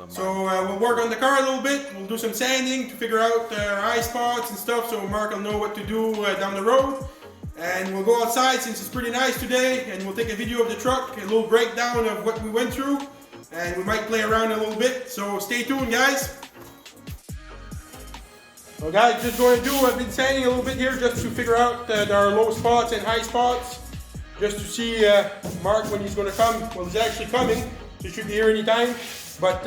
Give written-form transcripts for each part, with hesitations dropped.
So we'll work on the car a little bit. We'll do some sanding to figure out our eye spots and stuff, so Mark will know what to do down the road. And we'll go outside since it's pretty nice today, and we'll take a video of the truck, a little breakdown of what we went through, and we might play around a little bit. So stay tuned, guys. So guys, just going to do, I've been sanding a little bit here just to figure out our low spots and high spots, just to see Mark when he's going to come. Well, he's actually coming, so he should be here anytime. But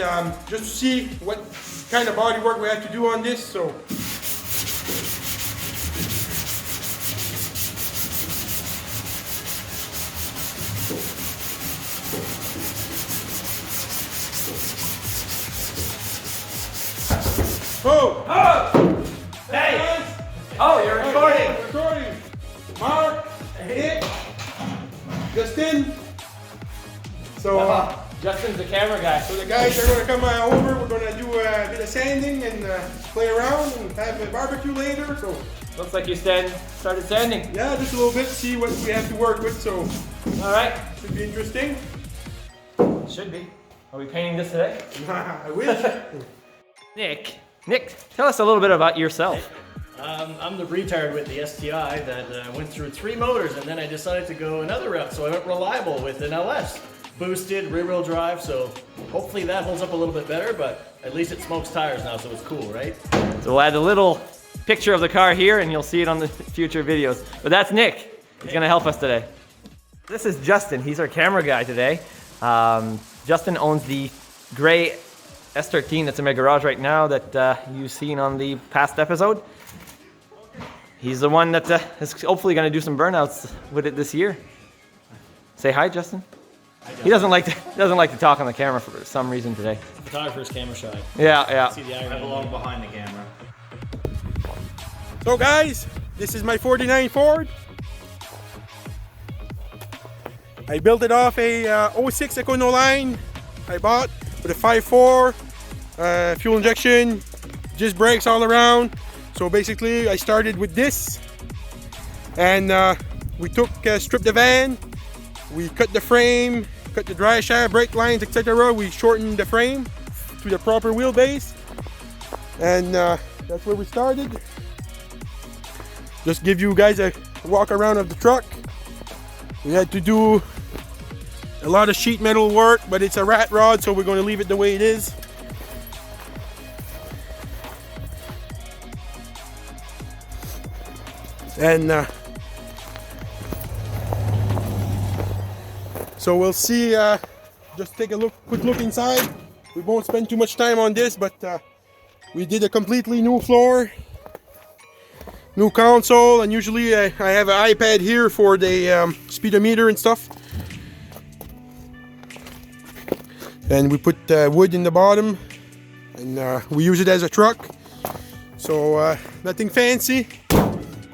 just to see what kind of body work we have to do on this. So oh! Hey! Oh, you're recording! Hey, recording! Mark, Nick, Justin. So Justin's the camera guy. So the guys are going to come over. We're going to do a bit of sanding and play around and have a barbecue later. So looks like you started sanding. yeah, just a little bit. See what we have to work with. So all right, should be interesting. Should be. Are we painting this today? I wish. Nick, tell us a little bit about yourself. I'm the retard with the STI that went through 3 motors, and then I decided to go another route, so I went reliable with an LS. Boosted, rear-wheel drive, so hopefully that holds up a little bit better, but at least it smokes tires now, so it's cool, right? So we'll add a little picture of the car here, and you'll see it on the future videos. But that's Nick. He's going to help us today. This is Justin. He's our camera guy today. Justin owns the gray S13 that's in my garage right now that you've seen on the past episode. He's the one that is hopefully going to do some burnouts with it this year. Say hi, Justin. He doesn't like to talk on the camera for some reason today. Photographer's camera shy. Yeah. See the I belong behind the camera. So guys, this is my 49 Ford. I built it off a 06 Econoline I bought with a 5.4 fuel injection, just brakes all around. So basically I started with this, and we stripped the van, we cut the frame, cut the dry shaft, brake lines, etc. We shortened the frame to the proper wheelbase, and that's where we started. Just give you guys a walk around of the truck. We had to do a lot of sheet metal work, but it's a Ratrod, so we're going to leave it the way it is. And so we'll see, just take a quick look inside. We won't spend too much time on this, but we did a completely new floor, new console, and usually I have an iPad here for the speedometer and stuff. And we put wood in the bottom, and we use it as a truck. So nothing fancy,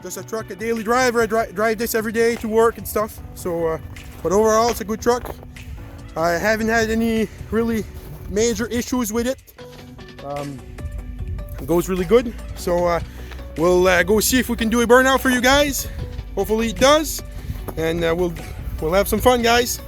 just a truck, a daily driver. I drive this every day to work and stuff. So, but overall it's a good truck. I haven't had any really major issues with it. It goes really good. So we'll go see if we can do a burnout for you guys. Hopefully it does, and we'll have some fun, guys.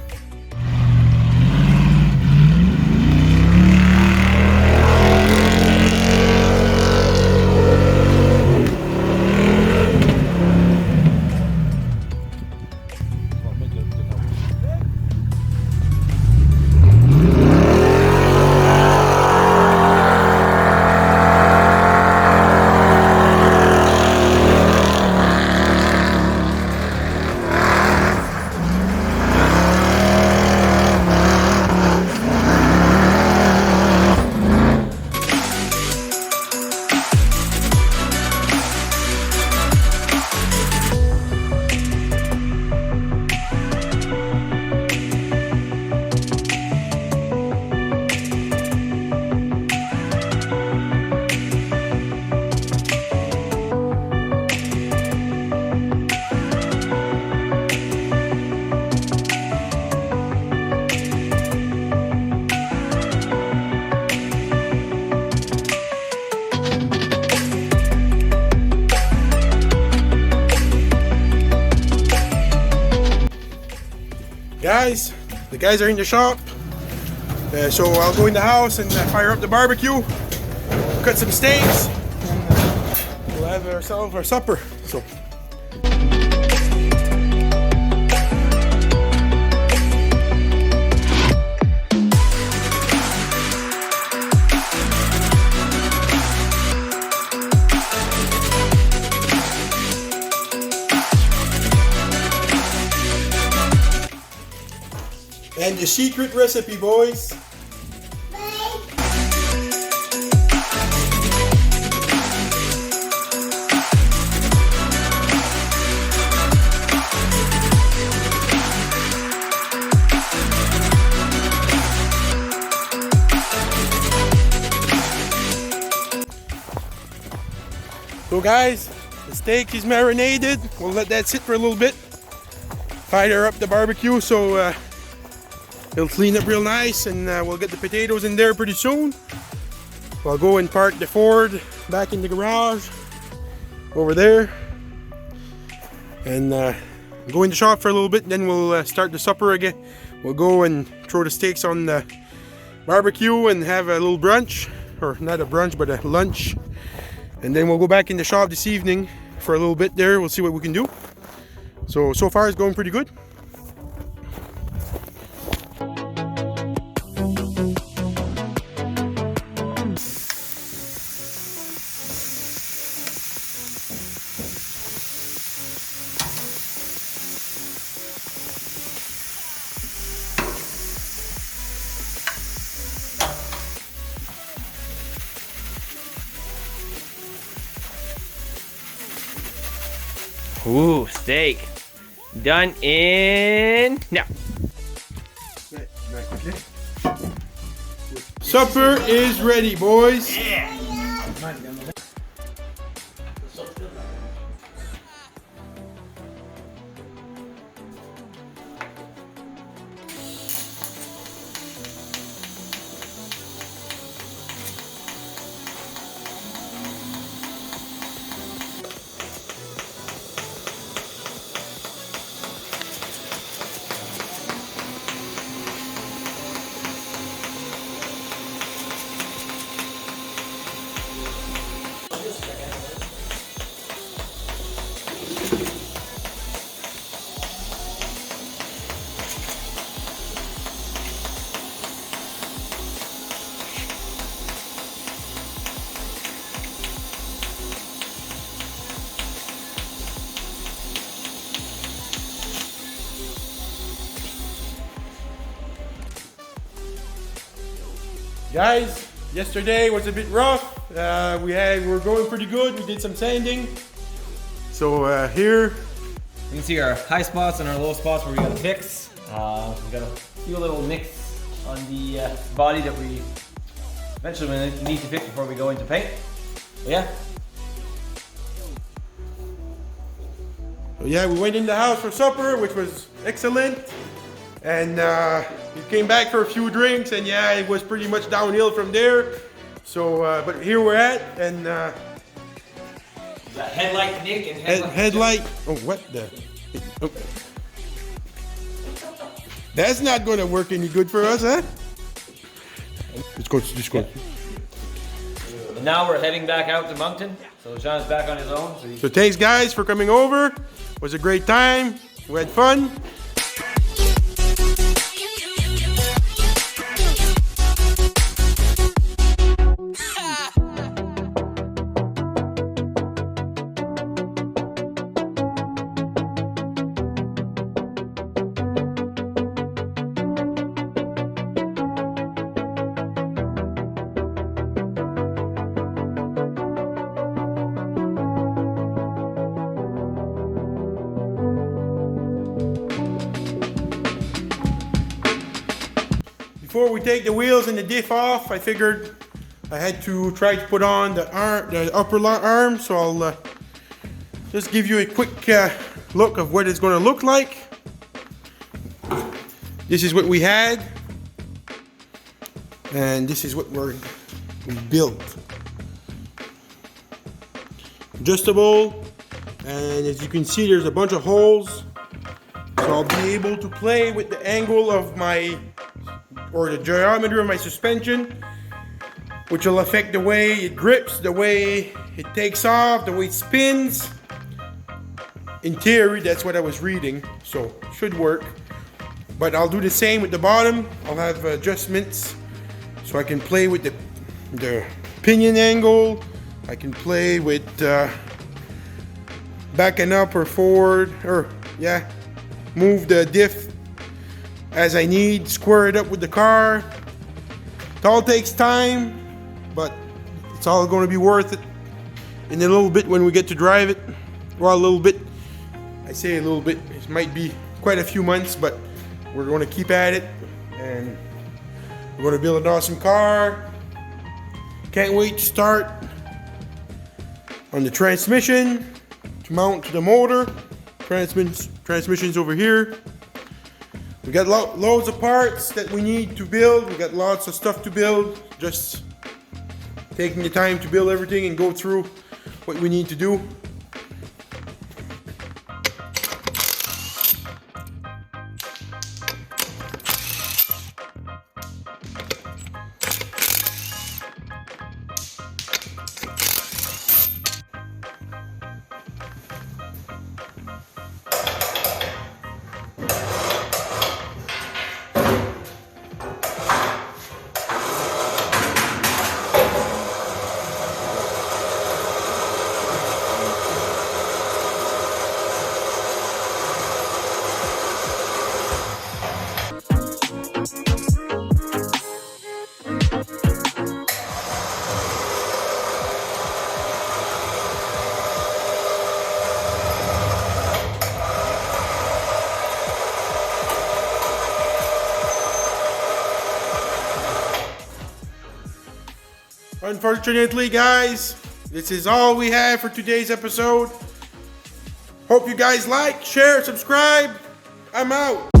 Guys, the guys are in the shop. So I'll go in the house and fire up the barbecue, cut some steaks, and we'll have ourselves our supper. So. And the secret recipe, boys. So guys, the steak is marinated. We'll let that sit for a little bit. Fire up the barbecue so it'll clean up real nice, and we'll get the potatoes in there pretty soon. I'll go and park the Ford back in the garage over there, and go in the shop for a little bit. Then we'll start the supper again. We'll go and throw the steaks on the barbecue and have a little brunch, or not a brunch, but a lunch. And then we'll go back in the shop this evening for a little bit there. We'll see what we can do. So far it's going pretty good. Ooh, steak. Done in now. Supper is ready, boys. Yeah. Guys, yesterday was a bit rough. We were going pretty good. We did some sanding. So here, You can see our high spots and our low spots where we got to fix. We've got a few little nicks on the body that we eventually need to fix before we go into paint. But yeah. So yeah, we went in the house for supper, which was excellent. And we came back for a few drinks, and yeah, it was pretty much downhill from there. So, but here we're at, and Headlight Nick and headlight. Oh, what the? Oh. That's not going to work any good for us, huh? Let's go. Just go. And now we're heading back out to Moncton. So Sean's back on his own. So thanks, guys, for coming over. It was a great time. We had fun. Before we take the wheels and the diff off, I figured I had to try to put on the upper arm, so I'll just give you a quick look of what it's going to look like. This is what we had, and this is what we built. Adjustable, and as you can see, there's a bunch of holes, so I'll be able to play with the angle of my or the geometry of my suspension, which will affect the way it grips, the way it takes off, the way it spins. In theory, that's what I was reading, so should work. But I'll do the same with the bottom. I'll have adjustments so I can play with the pinion angle. I can play with backing up or forward, or yeah, move the diff as I need, square it up with the car. It all takes time, but it's all going to be worth it in a little bit when we get to drive it. Well, a little bit. I say a little bit. It might be quite a few months, but we're going to keep at it, and we're going to build an awesome car. Can't wait to start on the transmission to mount to the motor. Transmission's over here. We got loads of parts that we need to build. We got lots of stuff to build. Just taking the time to build everything and go through what we need to do. Unfortunately, guys, this is all we have for today's episode. Hope you guys like, share, subscribe. I'm out.